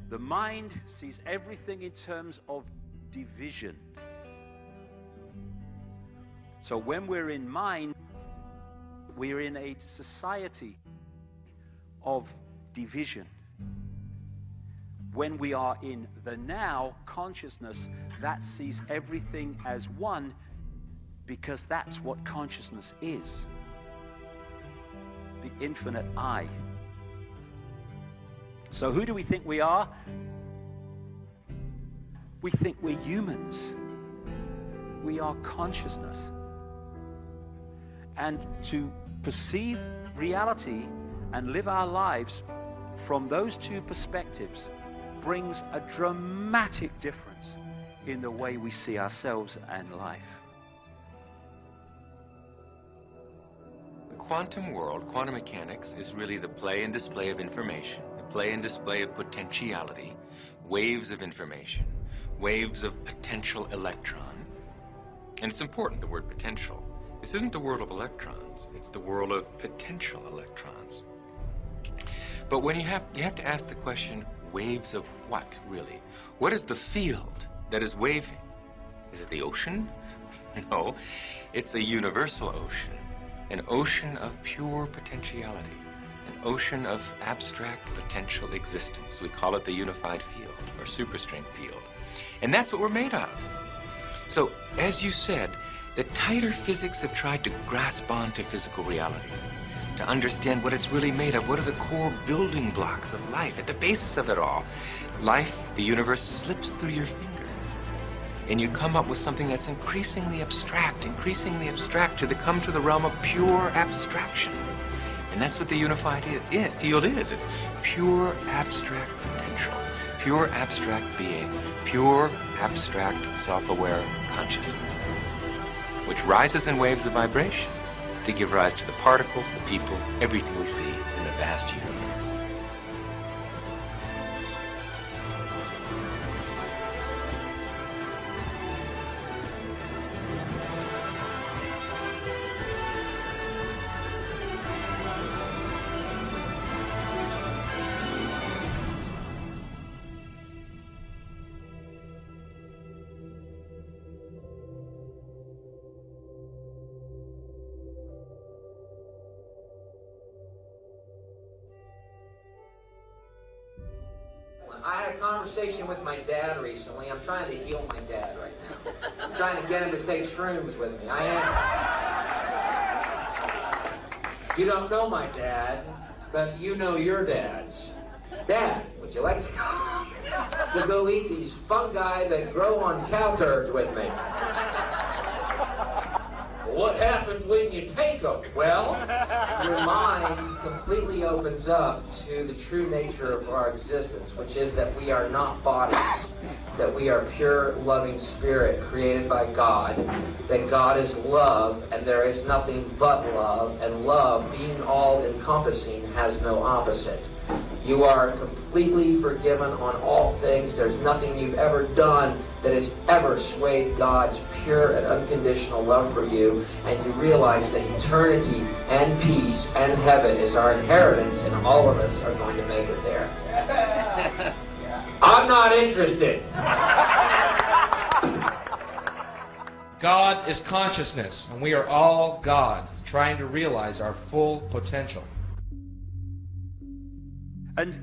The mind sees everything in terms of division. So when we're in mind, we're in a society of division. When we are in the now consciousness, that sees everything as one, because that's what consciousness is. The infinite I. So who do we think we are? We think we're humans. We are consciousness. And to perceive reality and live our lives from those two perspectives brings a dramatic difference in the way we see ourselves and life. The quantum world, quantum mechanics, is really the play and display of information, the play and display of potentiality, waves of information, waves of potential electron. And it's important, the word potential. This isn't the world of electrons, it's the world of potential electrons. But when you have to ask the question, waves of what, really? What is the field that is waving? Is it the ocean? No, it's a universal ocean, an ocean of pure potentiality, an ocean of abstract potential existence. We call it the unified field, or superstring field. And that's what we're made of. So, as you said, the tighter physics have tried to grasp onto physical reality, to understand what it's really made of. What are the core building blocks of life? At the basis of it all, life, the universe, slips through your fingers. And you come up with something that's increasingly abstract to come to the realm of pure abstraction. And that's what the unified field is. It's pure abstract potential, pure abstract being, pure abstract self-aware consciousness, which rises in waves of vibration to give rise to the particles, the people, everything we see in the vast universe. I had a conversation with my dad recently. I'm trying to heal my dad right now. I'm trying to get him to take shrooms with me. I am. You don't know my dad, but you know your dad's. Dad, would you like to go eat these fungi that grow on cow turds with me? What happens when you take them? Well, your mind completely opens up to the true nature of our existence, which is that we are not bodies, that we are pure, loving spirit created by God, that God is love, and there is nothing but love, and love, being all-encompassing, has no opposite. You are completely forgiven on all things. There's nothing you've ever done that has ever swayed God's pure and unconditional love for you. And you realize that eternity and peace and heaven is our inheritance, and all of us are going to make it there. I'm not interested. God is consciousness, and we are all God, trying to realize our full potential. And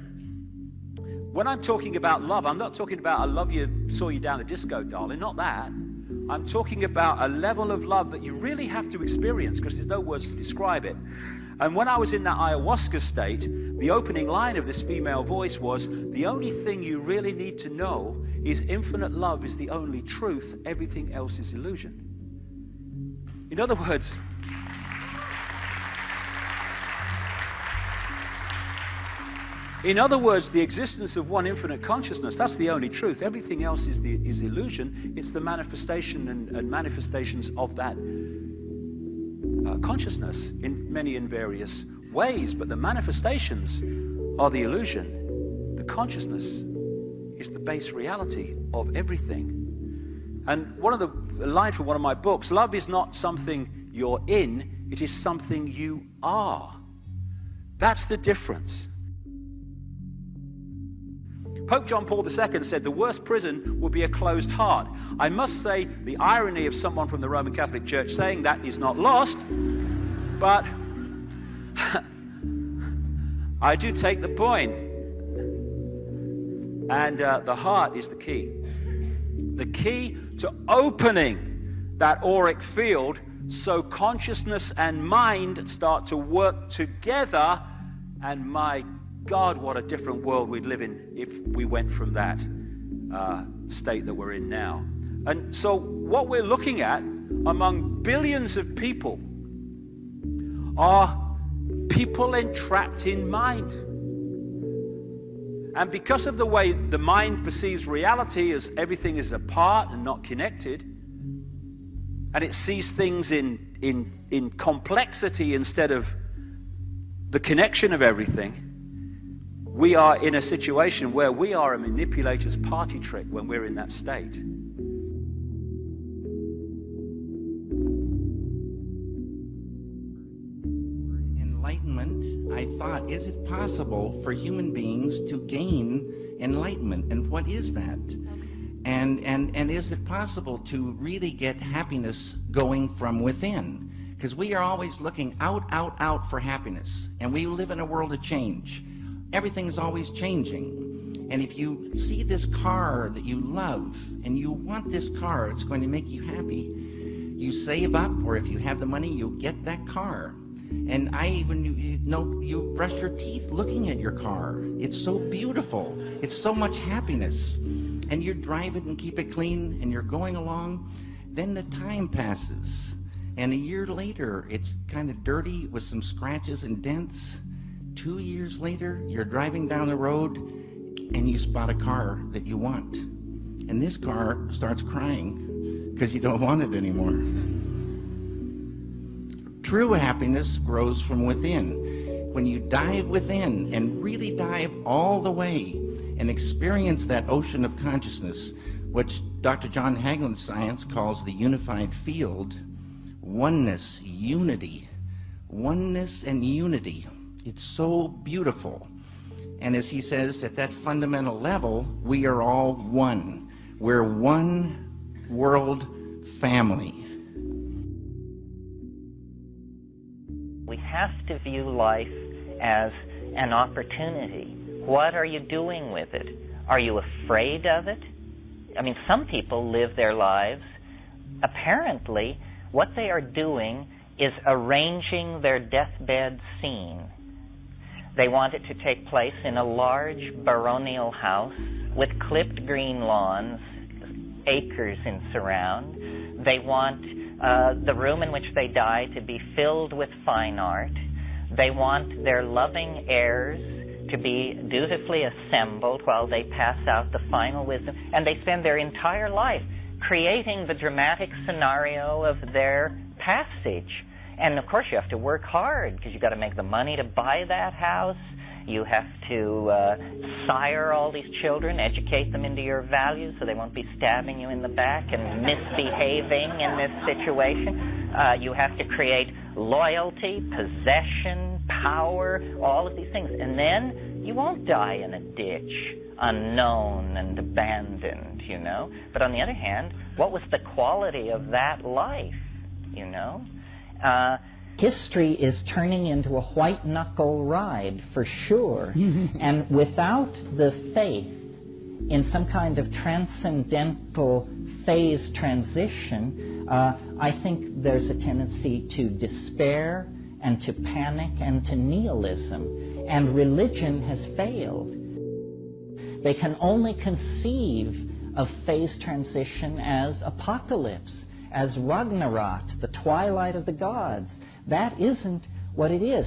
when I'm talking about love, I'm not talking about I love you, saw you down the disco, darling, not that. I'm talking about a level of love that you really have to experience, because there's no words to describe it. And when I was in that ayahuasca state, the opening line of this female voice was, the only thing you really need to know is infinite love is the only truth, everything else is illusion. In other words, the existence of one infinite consciousness, that's the only truth. Everything else is illusion. It's the manifestation and manifestations of that consciousness in many and various ways. But the manifestations are the illusion. The consciousness is the base reality of everything. And one of the lines from one of my books, love is not something you're in, it is something you are. That's the difference. Pope John Paul II said the worst prison would be a closed heart. I must say the irony of someone from the Roman Catholic Church saying that is not lost, but I do take the point. And the heart is the key. The key to opening that auric field so consciousness and mind start to work together. And my God, what a different world we'd live in if we went from that state that we're in now. And so what we're looking at among billions of people are people entrapped in mind. And because of the way the mind perceives reality as everything is apart and not connected, and it sees things in complexity instead of the connection of everything, we are in a situation where we are a manipulator's party trick when we're in that state. Enlightenment, I thought, is it possible for human beings to gain enlightenment? And what is that? And is it possible to really get happiness going from within? Because we are always looking out for happiness. And we live in a world of change. Everything's always changing. And if you see this car that you love and you want this car, it's going to make you happy, you save up, or if you have the money, you get that car. And I even you brush your teeth looking at your car. It's so beautiful. It's so much happiness. And you drive it and keep it clean and you're going along. Then the time passes. And a year later, it's kind of dirty with some scratches and dents. 2 years later, you're driving down the road and you spot a car that you want. And this car starts crying because you don't want it anymore. True happiness grows from within. When you dive within and really dive all the way and experience that ocean of consciousness, which Dr. John Hagelin's science calls the unified field, oneness, unity, oneness and unity. It's so beautiful. And as he says, at that fundamental level, we are all one. We're one world family. We have to view life as an opportunity. What are you doing with it? Are you afraid of it? I mean, some people live their lives. Apparently, what they are doing is arranging their deathbed scene. They want it to take place in a large baronial house with clipped green lawns, acres in surround. They want the room in which they die to be filled with fine art. They want their loving heirs to be dutifully assembled while they pass out the final wisdom. And they spend their entire life creating the dramatic scenario of their passage. And of course you have to work hard because you've got to make the money to buy that house. You have to sire all these children, educate them into your values so they won't be stabbing you in the back and misbehaving in this situation. You have to create loyalty, possession, power, all of these things. And then you won't die in a ditch, unknown and abandoned, you know. But on the other hand, what was the quality of that life, you know? History is turning into a white-knuckle ride, for sure. And without the faith in some kind of transcendental phase transition, I think there's a tendency to despair and to panic and to nihilism. And religion has failed. They can only conceive of phase transition as apocalypse, as Ragnarok, the twilight of the gods. That isn't what it is.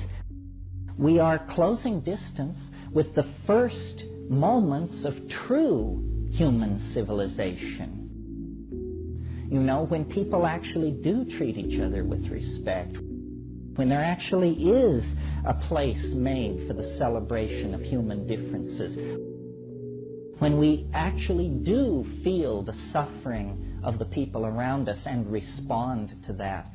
We are closing distance with the first moments of true human civilization. You know, when people actually do treat each other with respect, when there actually is a place made for the celebration of human differences, when we actually do feel the suffering of the people around us and respond to that.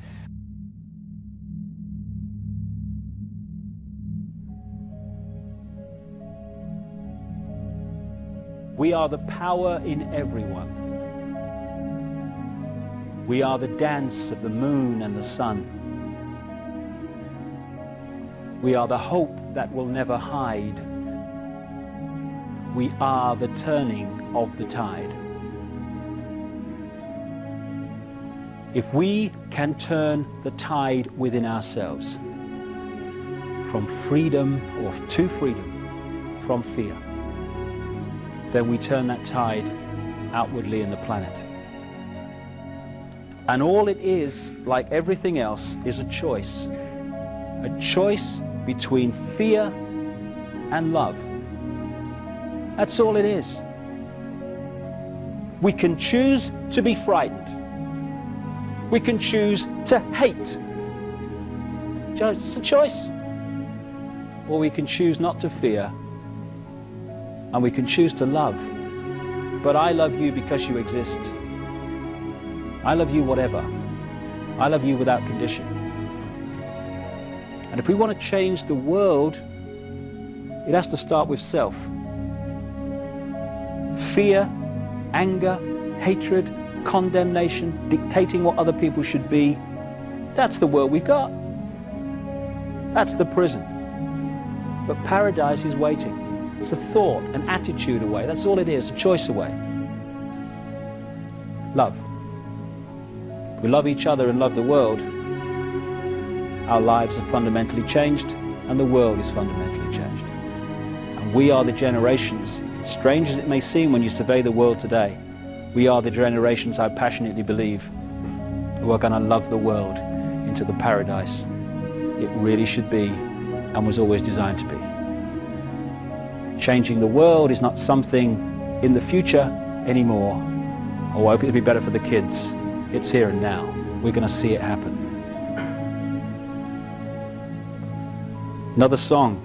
We are the power in everyone. We are the dance of the moon and the sun. We are the hope that will never hide. We are the turning of the tide. If we can turn the tide within ourselves from freedom or to freedom from fear, then we turn that tide outwardly in the planet. And all it is, like everything else, is a choice. A choice between fear and love. That's all it is. We can choose to be frightened. We can choose to hate. It's a choice. Or we can choose not to fear, and we can choose to love. But I love you because you exist. I love you whatever. I love you without condition. And if we want to change the world, it has to start with self. Fear, anger, hatred, condemnation, dictating what other people should be, that's the world we've got. That's the prison. But paradise is waiting. It's a thought, an attitude away. That's all it is, a choice away. Love. If we love each other and love the world, our lives are fundamentally changed and the world is fundamentally changed. And we are the generations, strange as it may seem when you survey the world today, we are the generations, I passionately believe, who are going to love the world into the paradise it really should be and was always designed to be. Changing the world is not something in the future anymore. Oh, I hope it'll be better for the kids. It's here and now. We're going to see it happen. Another song,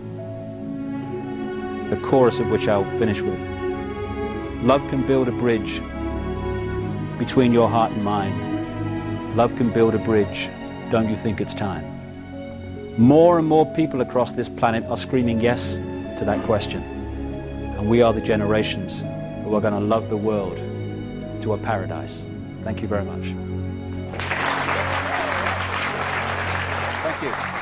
the chorus of which I'll finish with. Love can build a bridge between your heart and mine. Love can build a bridge. Don't you think it's time? More and more people across this planet are screaming yes to that question. And we are the generations who are going to love the world to a paradise. Thank you very much. Thank you.